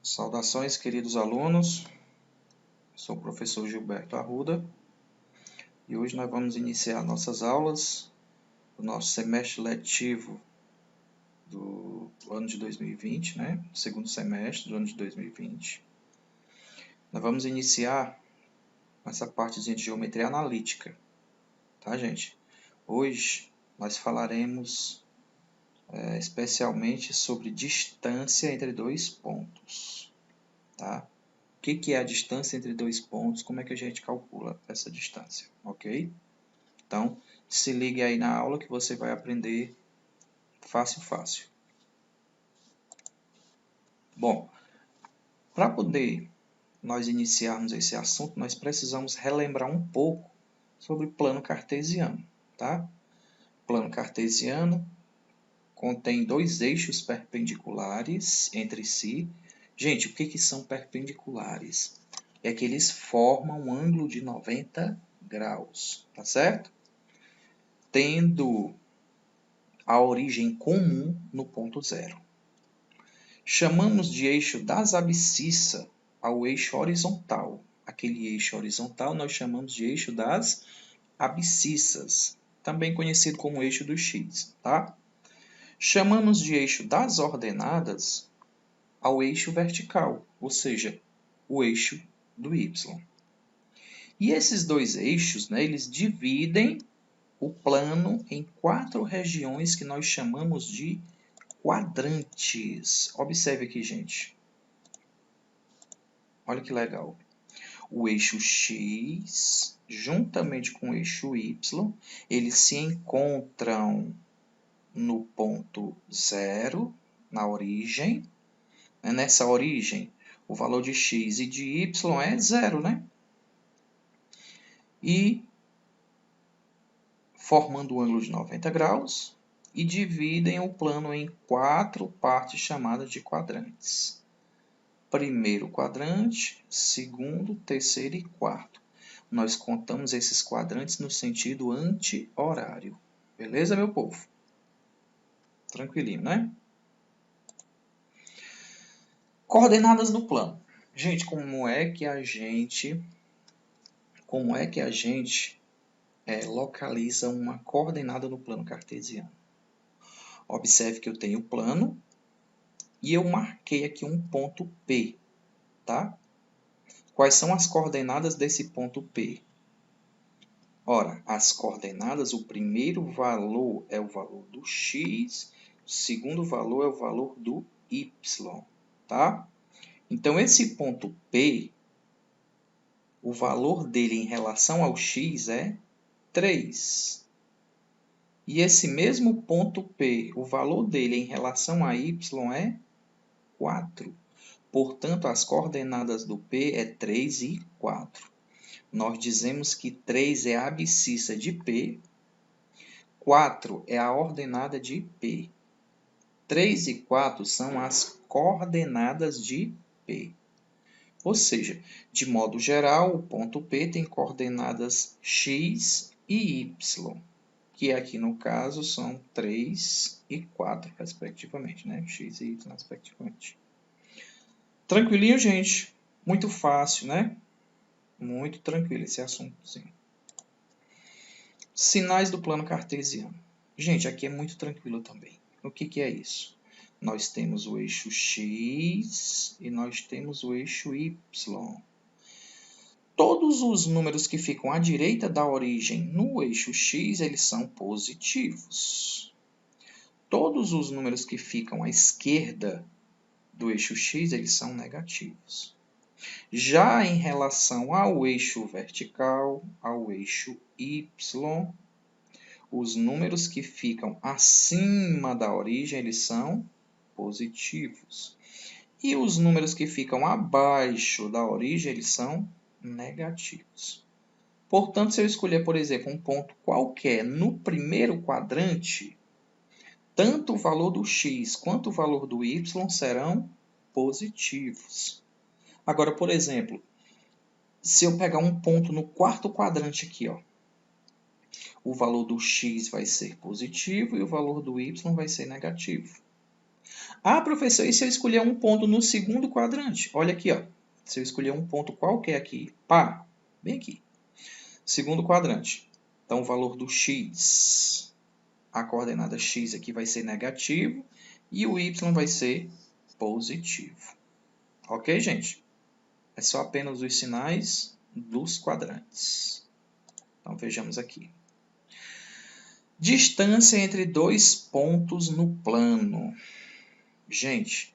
Saudações, queridos alunos. Sou o professor Gilberto Arruda e hoje nós vamos iniciar nossas aulas do nosso semestre letivo do ano de 2020, segundo semestre do ano de 2020. Nós vamos iniciar essa partezinha de geometria analítica, tá, gente? Hoje nós falaremos especialmente sobre distância entre dois pontos, tá? O que é a distância entre dois pontos? Como é que a gente calcula essa distância, ok? Então, se ligue aí na aula que você vai aprender fácil. Bom, para poder nós iniciarmos esse assunto, nós precisamos relembrar um pouco sobre o plano cartesiano, tá? O plano cartesiano contém dois eixos perpendiculares entre si. Gente, o que são perpendiculares? É que eles formam um ângulo de 90 graus, tá certo? Tendo a origem comum no ponto zero. Chamamos de eixo das abscissa ao eixo horizontal. Aquele eixo horizontal nós chamamos de eixo das abscissas, também conhecido como eixo do x, tá? Chamamos de eixo das ordenadas ao eixo vertical, ou seja, o eixo do y. E esses dois eixos, eles dividem o plano em 4 regiões que nós chamamos de quadrantes. Observe aqui, gente. Olha que legal. O eixo x, juntamente com o eixo y, eles se encontram no ponto zero, na origem. Nessa origem, o valor de x e de y é zero, E formando um ângulo de 90 graus e dividem o plano em 4 partes chamadas de quadrantes. Primeiro quadrante, segundo, terceiro e quarto. Nós contamos esses quadrantes no sentido anti-horário. Beleza, meu povo? Tranquilinho, Coordenadas no plano. Gente, como é que a gente localiza uma coordenada no plano cartesiano? Observe que eu tenho o plano e eu marquei aqui um ponto P, tá? Quais são as coordenadas desse ponto P? Ora, as coordenadas, o primeiro valor é o valor do x, o segundo valor é o valor do y, tá? Então, esse ponto P, o valor dele em relação ao x é 3. E esse mesmo ponto P, o valor dele em relação a y é 4. Portanto, as coordenadas do P é 3 e 4. Nós dizemos que 3 é a abscissa de P, 4 é a ordenada de P. 3 e 4 são as coordenadas de P. Ou seja, de modo geral, o ponto P tem coordenadas x e y, que aqui no caso são 3 e 4, respectivamente, x e y, respectivamente. Tranquilinho, gente? Muito fácil, Muito tranquilo esse assuntozinho. Sinais do plano cartesiano. Gente, aqui é muito tranquilo também. O que é isso? Nós temos o eixo x e nós temos o eixo y. Todos os números que ficam à direita da origem no eixo x, eles são positivos. Todos os números que ficam à esquerda do eixo x, eles são negativos. Já em relação ao eixo vertical, ao eixo y, os números que ficam acima da origem, eles são positivos. E os números que ficam abaixo da origem, eles são negativos. Portanto, se eu escolher, por exemplo, um ponto qualquer no primeiro quadrante, tanto o valor do x quanto o valor do y serão positivos. Agora, por exemplo, se eu pegar um ponto no quarto quadrante aqui, o valor do x vai ser positivo e o valor do y vai ser negativo. Ah, professor, e se eu escolher um ponto no segundo quadrante? Olha aqui, ó. Se eu escolher um ponto qualquer aqui, pá, bem aqui. Segundo quadrante. Então, o valor do x, a coordenada x aqui vai ser negativo e o y vai ser positivo. Ok, gente? É só apenas os sinais dos quadrantes. Então, vejamos aqui. Distância entre dois pontos no plano. Gente,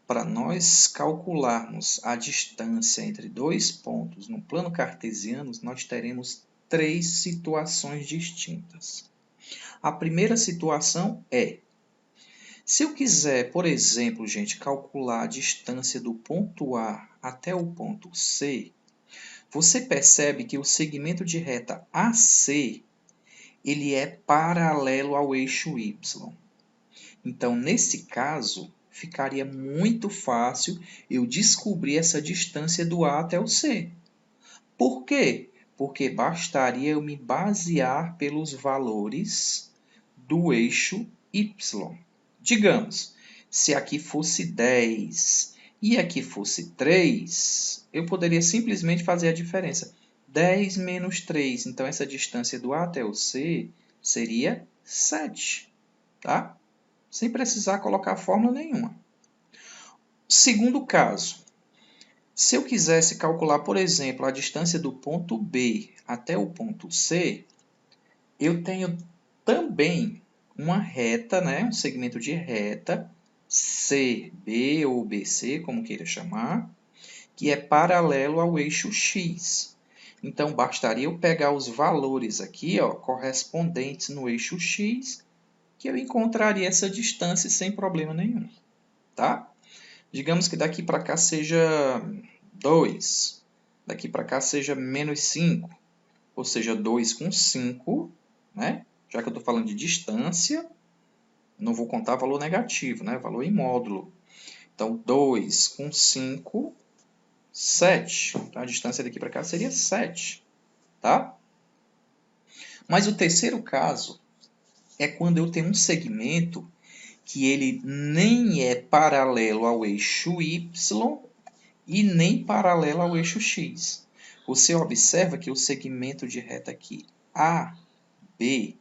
para nós calcularmos a distância entre dois pontos no plano cartesiano, nós teremos três situações distintas. A primeira situação é, se eu quiser, por exemplo, gente, calcular a distância do ponto A até o ponto C, você percebe que o segmento de reta AC ele é paralelo ao eixo Y. Então, nesse caso, ficaria muito fácil eu descobrir essa distância do A até o C. Por quê? Porque bastaria eu me basear pelos valores do eixo Y. Digamos, se aqui fosse 10 e aqui fosse 3, eu poderia simplesmente fazer a diferença. 10 menos 3, então essa distância do A até o C seria 7, tá? Sem precisar colocar fórmula nenhuma. Segundo caso, se eu quisesse calcular, por exemplo, a distância do ponto B até o ponto C, eu tenho também uma reta, né, um segmento de reta, CB ou BC, como queira chamar, que é paralelo ao eixo X. Então, bastaria eu pegar os valores aqui, ó, correspondentes no eixo X, que eu encontraria essa distância sem problema nenhum. Tá? Digamos que daqui para cá seja 2, daqui para cá seja menos 5, ou seja, 2 com 5, né? Já que eu estou falando de distância, não vou contar valor negativo, né? Valor em módulo. Então, 2 com 5, 7. Então, a distância daqui para cá seria 7. Tá? Mas o terceiro caso é quando eu tenho um segmento que ele nem é paralelo ao eixo Y e nem paralelo ao eixo X. Você observa que o segmento de reta aqui, AB,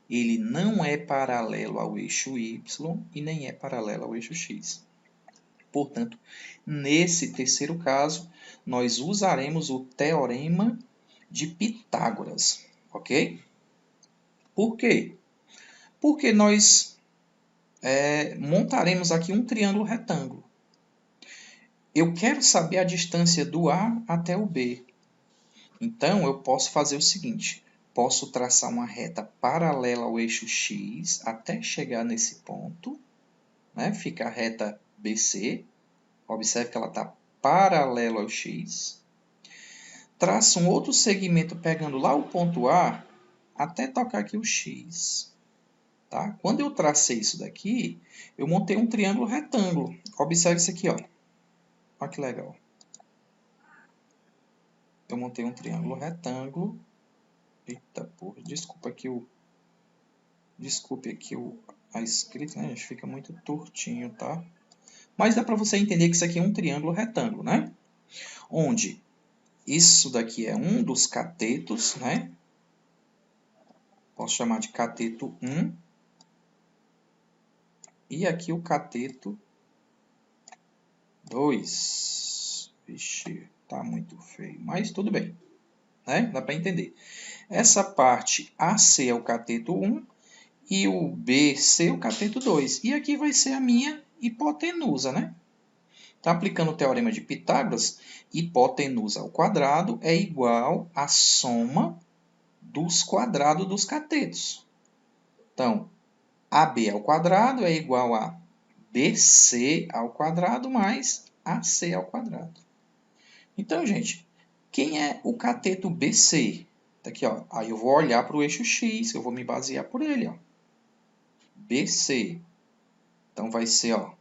ele não é paralelo ao eixo Y e nem é paralelo ao eixo X. Portanto, nesse terceiro caso, nós usaremos o teorema de Pitágoras, ok? Por quê? Porque nós montaremos aqui um triângulo retângulo. Eu quero saber a distância do A até o B. Então, eu posso fazer o seguinte. Posso traçar uma reta paralela ao eixo X até chegar nesse ponto. Né? Fica a reta BC. Observe que ela está paralela ao X. Traço um outro segmento pegando lá o ponto A até tocar aqui o X. Tá? Quando eu tracei isso daqui, eu montei um triângulo retângulo. Observe isso aqui, ó. Olha que legal. Eu montei um triângulo retângulo. Eita, porra, desculpe aqui a escrita, né, gente? Fica muito tortinho, tá? Mas dá para você entender que isso aqui é um triângulo retângulo, né? Onde isso daqui é um dos catetos, né? Posso chamar de cateto 1. E aqui o cateto 2. Vixe, tá muito feio, mas tudo bem, né? Dá para entender. Essa parte AC é o cateto 1 e o BC é o cateto 2. E aqui vai ser a minha hipotenusa, né? Tá aplicando o teorema de Pitágoras, hipotenusa ao quadrado é igual à soma dos quadrados dos catetos. Então, AB ao quadrado é igual a BC ao quadrado mais AC ao quadrado. Então, gente, quem é o cateto BC? Aqui, ó. Aí eu vou olhar para o eixo X, eu vou me basear por ele, ó. BC. Então, vai ser, ó,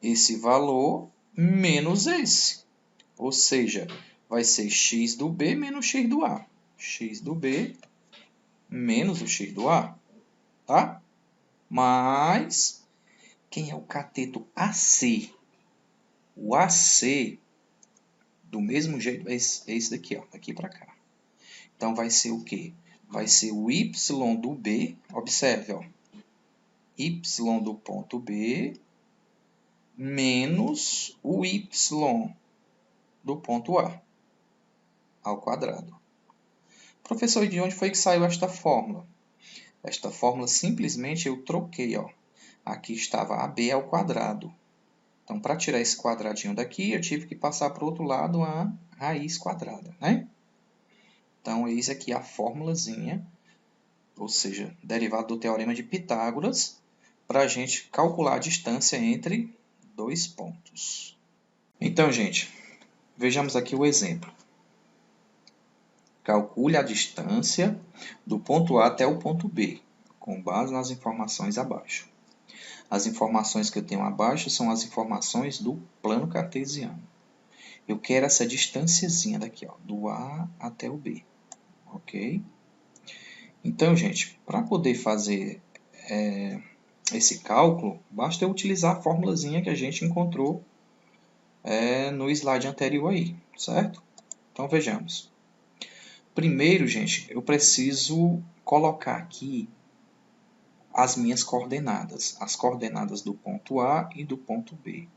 esse valor menos esse. Ou seja, vai ser x do B menos x do A. X do B menos o x do A. Tá? Mas quem é o cateto AC? O AC, do mesmo jeito, é esse daqui, ó, daqui para cá. Então, vai ser o quê? Vai ser o y do B, observe, ó, y do ponto B menos o y do ponto A ao quadrado. Professor, de onde foi que saiu esta fórmula? Esta fórmula simplesmente eu troquei, ó. Aqui estava AB ao quadrado. Então, para tirar esse quadradinho daqui, eu tive que passar para o outro lado a raiz quadrada, né? Então, eis aqui a formulazinha, ou seja, derivado do teorema de Pitágoras, para a gente calcular a distância entre dois pontos. Então, gente, vejamos aqui o exemplo. Calcule a distância do ponto A até o ponto B, com base nas informações abaixo. As informações que eu tenho abaixo são as informações do plano cartesiano. Eu quero essa distânciazinha daqui, ó, do A até o B. Ok? Então, gente, para poder fazer esse cálculo, basta eu utilizar a formulazinha que a gente encontrou no slide anterior aí, certo? Então, vejamos. Primeiro, gente, eu preciso colocar aqui as minhas coordenadas, as coordenadas do ponto A e do ponto B.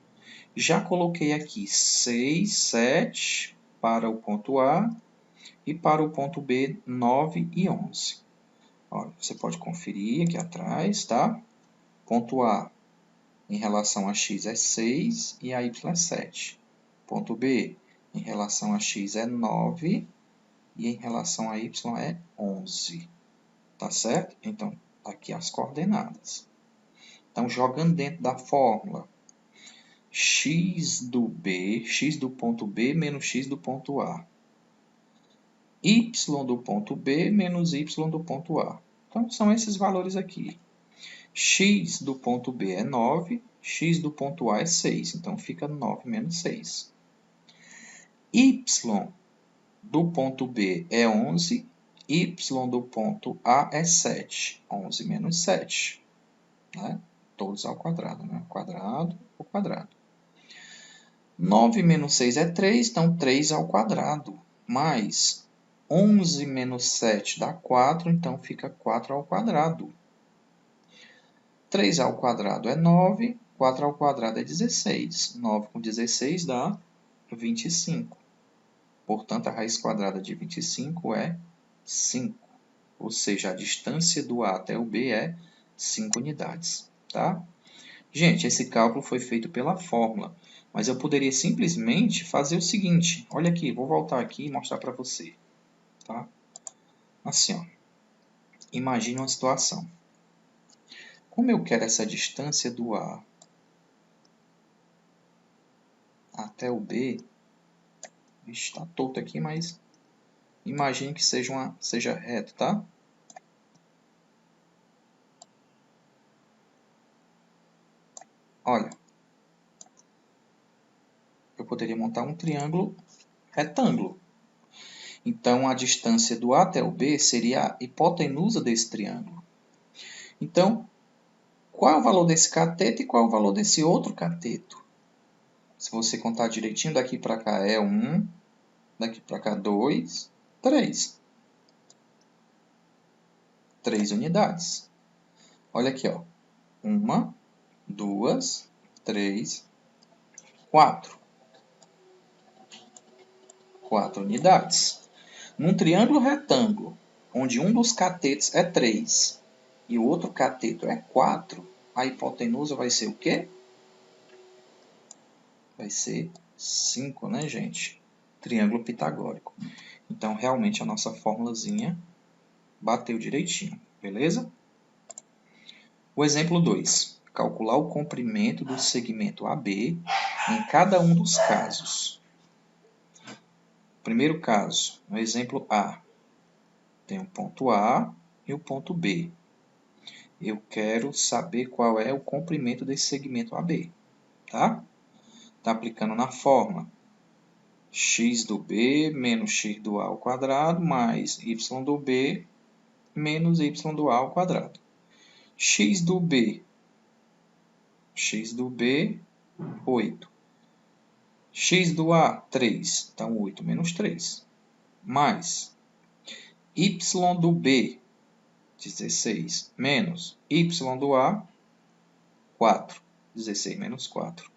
Já coloquei aqui 6, 7 para o ponto A e para o ponto B 9 e 11. Olha, você pode conferir aqui atrás, tá? Ponto A em relação a x é 6 e a y é 7. Ponto B em relação a x é 9 e em relação a y é 11. Tá certo? Então, aqui as coordenadas. Então, jogando dentro da fórmula, x do ponto B menos x do ponto A. Y do ponto B menos y do ponto A. Então, são esses valores aqui. X do ponto B é 9, x do ponto A é 6. Então, fica 9 menos 6. Y do ponto B é 11, y do ponto A é 7. 11 menos 7. Né? Todos ao quadrado, né? Quadrado ao quadrado. 9 menos 6 é 3, então 3 ao quadrado. Mais 11 menos 7 dá 4, então fica 4 ao quadrado. 3 ao quadrado é 9, 4 ao quadrado é 16. 9 com 16 dá 25. Portanto, a raiz quadrada de 25 é 5. Ou seja, a distância do A até o B é 5 unidades. Tá? Gente, esse cálculo foi feito pela fórmula. Mas eu poderia simplesmente fazer o seguinte. Olha aqui, vou voltar aqui e mostrar para você. Tá? Assim, ó. Imagine uma situação. Como eu quero essa distância do A até o B, está torto aqui, mas imagine que seja reto, tá? Olha, eu poderia montar um triângulo retângulo. Então, a distância do A até o B seria a hipotenusa desse triângulo. Então, qual é o valor desse cateto e qual é o valor desse outro cateto? Se você contar direitinho, daqui para cá é 1, daqui para cá 2, 3. 3 unidades. Olha aqui, ó. 1, 2, 3, 4. 4 unidades. Num triângulo retângulo, onde um dos catetos é 3 e o outro cateto é 4, a hipotenusa vai ser o quê? Vai ser 5, né, gente? Triângulo pitagórico. Então, realmente, a nossa formulazinha bateu direitinho, beleza? O exemplo 2. Calcular o comprimento do segmento AB em cada um dos casos. Primeiro caso, no exemplo A. Tem o ponto A e o ponto B. Eu quero saber qual é o comprimento desse segmento AB. Tá? Está aplicando na fórmula x do B menos x do A ao quadrado mais y do B menos y do A ao quadrado. X do B x do B, 8. X do A, 3. Então, 8 menos 3. Mais y do B, 16, menos y do A, 4. 16 menos 4.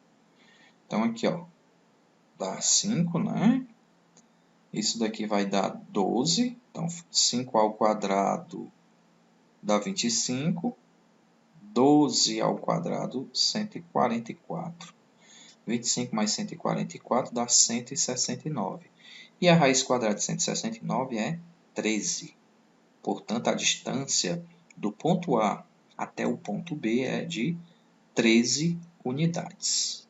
Então, aqui, ó, dá 5, né? Isso daqui vai dar 12. Então, 5 ao quadrado dá 25. 12 ao quadrado, 144. 25 mais 144 dá 169. E a raiz quadrada de 169 é 13. Portanto, a distância do ponto A até o ponto B é de 13 unidades.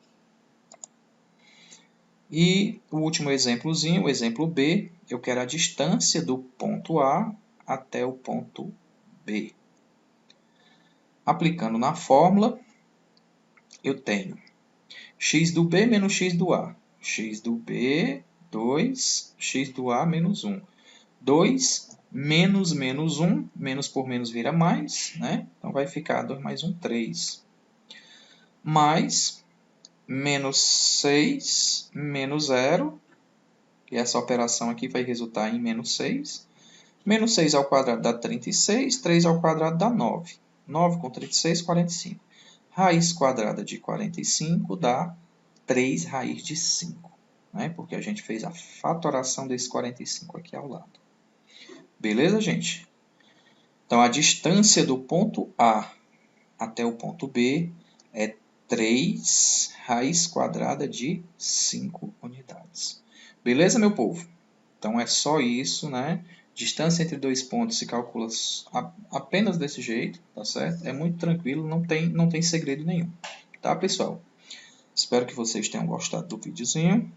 E o último exemplozinho, o exemplo B, eu quero a distância do ponto A até o ponto B. Aplicando na fórmula, eu tenho x do B menos x do A. X do B, 2, x do A, menos 1. 2 menos menos 1, menos por menos vira mais, né? Então, vai ficar 2 mais 1, 3. Mais menos 6, menos 0, e essa operação aqui vai resultar em menos 6. Menos 6 ao quadrado dá 36, 3 ao quadrado dá 9. 9 com 36, 45. Raiz quadrada de 45 dá 3 raiz de 5, né? Porque a gente fez a fatoração desse 45 aqui ao lado. Beleza, gente? Então, a distância do ponto A até o ponto B é 3 raiz quadrada de 5 unidades. Beleza, meu povo? Então, é só isso, né? Distância entre dois pontos se calcula apenas desse jeito, tá certo? É muito tranquilo, não tem segredo nenhum. Tá, pessoal? Espero que vocês tenham gostado do videozinho.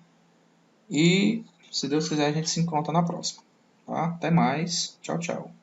E, se Deus quiser, a gente se encontra na próxima. Tá? Até mais. Tchau, tchau.